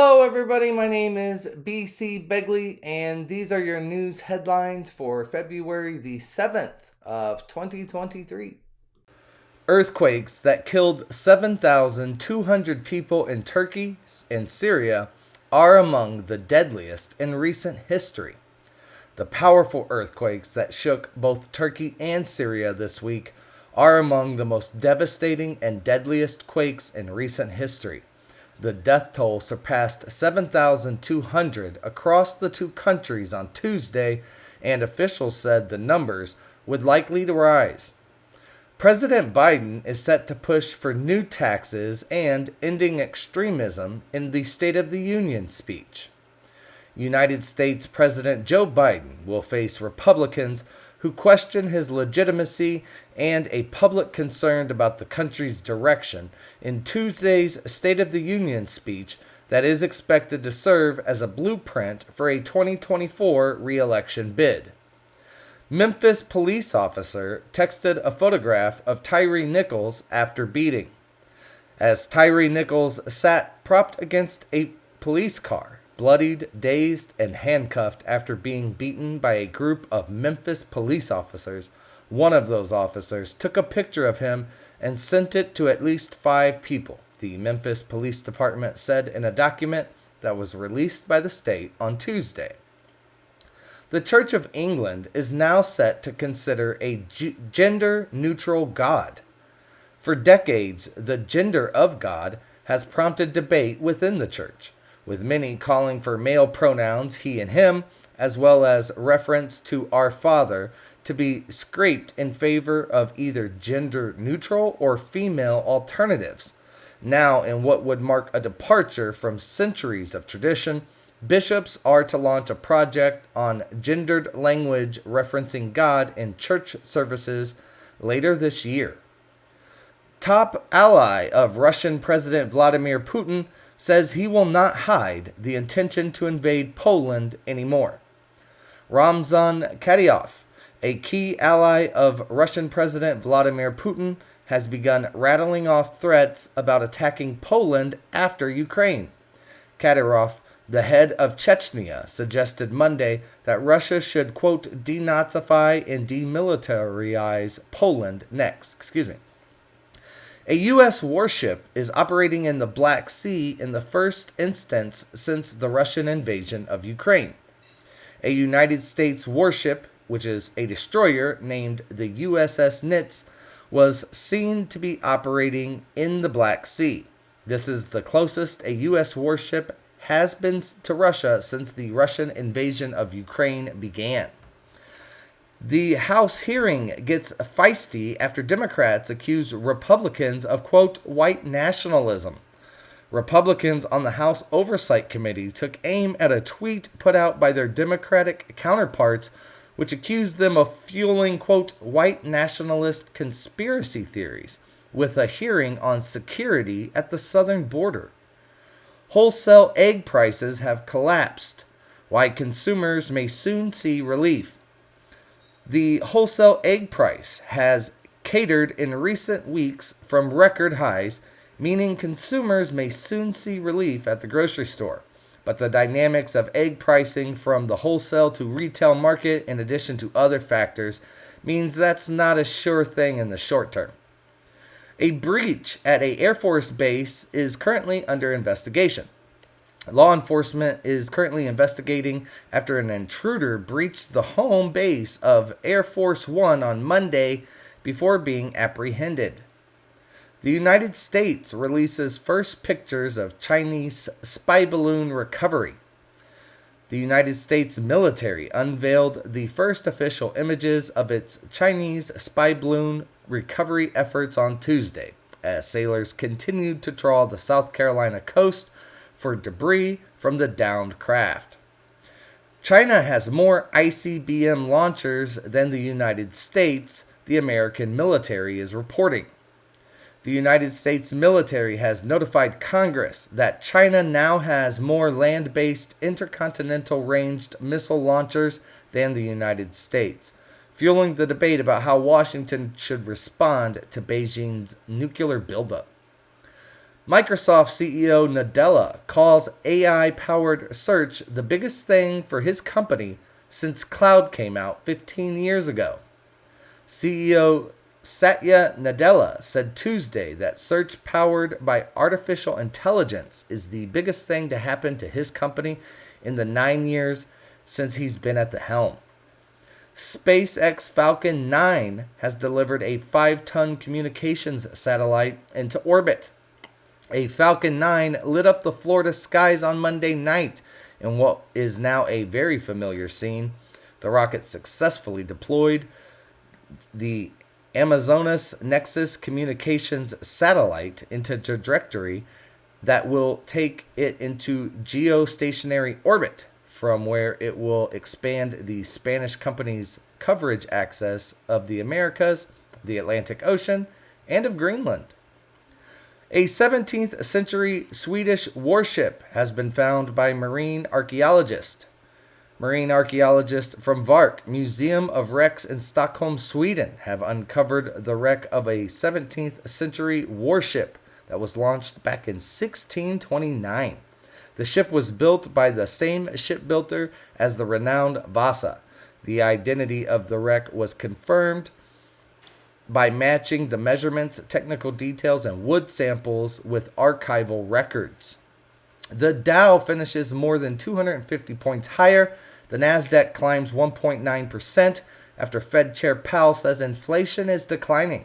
Hello, everybody. My name is BC Begley, and these are your news headlines for February the 7th of 2023. Earthquakes that killed 7,200 people in Turkey and Syria are among the deadliest in recent history. The powerful earthquakes that shook both Turkey and Syria this week are among the most devastating and deadliest quakes in recent history. The death toll surpassed 7,200 across the two countries on Tuesday, and officials said the numbers would likely rise. President Biden is set to push for new taxes and ending extremism in the State of the Union speech. United States President Joe Biden will face Republicans who question his legitimacy and a public concern about the country's direction in Tuesday's State of the Union speech that is expected to serve as a blueprint for a 2024 re-election bid. Memphis police officer texted a photograph of Tyree Nichols after beating. As Tyree Nichols sat propped against a police car, bloodied, dazed, and handcuffed after being beaten by a group of Memphis police officers, one of those officers took a picture of him and sent it to at least 5 people, the Memphis Police Department said in a document that was released by the state on Tuesday. The Church of England is now set to consider a gender-neutral God. For decades, the gender of God has prompted debate within the church, with many calling for male pronouns he and him, as well as reference to our Father, to be scraped in favor of either gender-neutral or female alternatives. Now, in what would mark a departure from centuries of tradition, bishops are to launch a project on gendered language referencing God in church services later this year. Top ally of Russian President Vladimir Putin says he will not hide the intention to invade Poland anymore. Ramzan Kadyrov, a key ally of Russian President Vladimir Putin, has begun rattling off threats about attacking Poland after Ukraine. Kadyrov, the head of Chechnya, suggested Monday that Russia should, quote, denazify and demilitarize Poland next. A U.S. warship is operating in the Black Sea in the first instance since the Russian invasion of Ukraine. A United States warship, which is a destroyer named the USS Nitz, was seen to be operating in the Black Sea. This is the closest a U.S. warship has been to Russia since the Russian invasion of Ukraine began. The House hearing gets feisty after Democrats accuse Republicans of, quote, white nationalism. Republicans on the House Oversight Committee took aim at a tweet put out by their Democratic counterparts, which accused them of fueling, quote, white nationalist conspiracy theories, with a hearing on security at the southern border. Wholesale egg prices have collapsed, why consumers may soon see relief. The wholesale egg price has catered in recent weeks from record highs, meaning consumers may soon see relief at the grocery store. But the dynamics of egg pricing from the wholesale to retail market, in addition to other factors, means that's not a sure thing in the short term. A breach at an Air Force base is currently under investigation. Law enforcement is currently investigating after an intruder breached the home base of Air Force One on Monday before being apprehended. The United States releases first pictures of Chinese spy balloon recovery. The United States military unveiled the first official images of its Chinese spy balloon recovery efforts on Tuesday, as sailors continued to trawl the South Carolina coast for debris from the downed craft. China has more ICBM launchers than the United States, the American military is reporting. The United States military has notified Congress that China now has more land-based intercontinental ranged missile launchers than the United States, fueling the debate about how Washington should respond to Beijing's nuclear buildup. Microsoft CEO Nadella calls AI-powered search the biggest thing for his company since cloud came out 15 years ago. CEO Satya Nadella said Tuesday that search powered by artificial intelligence is the biggest thing to happen to his company in the 9 years since he's been at the helm. SpaceX Falcon 9 has delivered a 5-ton communications satellite into orbit. A Falcon 9 lit up the Florida skies on Monday night in what is now a very familiar scene. The rocket successfully deployed the Amazonas Nexus Communications satellite into trajectory that will take it into geostationary orbit, from where it will expand the Spanish company's coverage access of the Americas, the Atlantic Ocean, and of Greenland. A 17th century Swedish warship has been found by marine archaeologists. Marine archaeologists from Vark, Museum of Wrecks in Stockholm, Sweden, have uncovered the wreck of a 17th century warship that was launched back in 1629. The ship was built by the same shipbuilder as the renowned Vasa. The identity of the wreck was confirmed by matching the measurements, technical details, and wood samples with archival records. The Dow finishes more than 250 points higher. The Nasdaq climbs 1.9% after Fed Chair Powell says inflation is declining.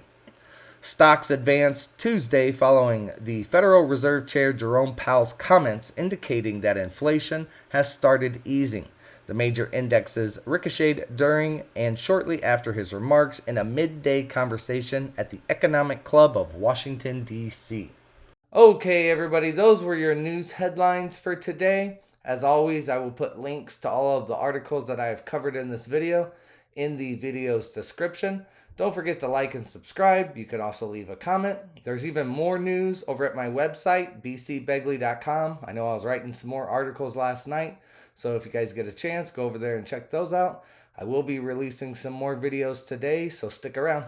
Stocks advanced Tuesday following the Federal Reserve Chair Jerome Powell's comments indicating that inflation has started easing. The major indexes ricocheted during and shortly after his remarks in a midday conversation at the Economic Club of Washington, D.C. Okay, everybody, those were your news headlines for today. As always, I will put links to all of the articles that I have covered in this video in the video's description. Don't forget to like and subscribe. You can also leave a comment. There's even more news over at my website, bcbegley.com. I know I was writing some more articles last night, so if you guys get a chance, go over there and check those out. I will be releasing some more videos today, so stick around.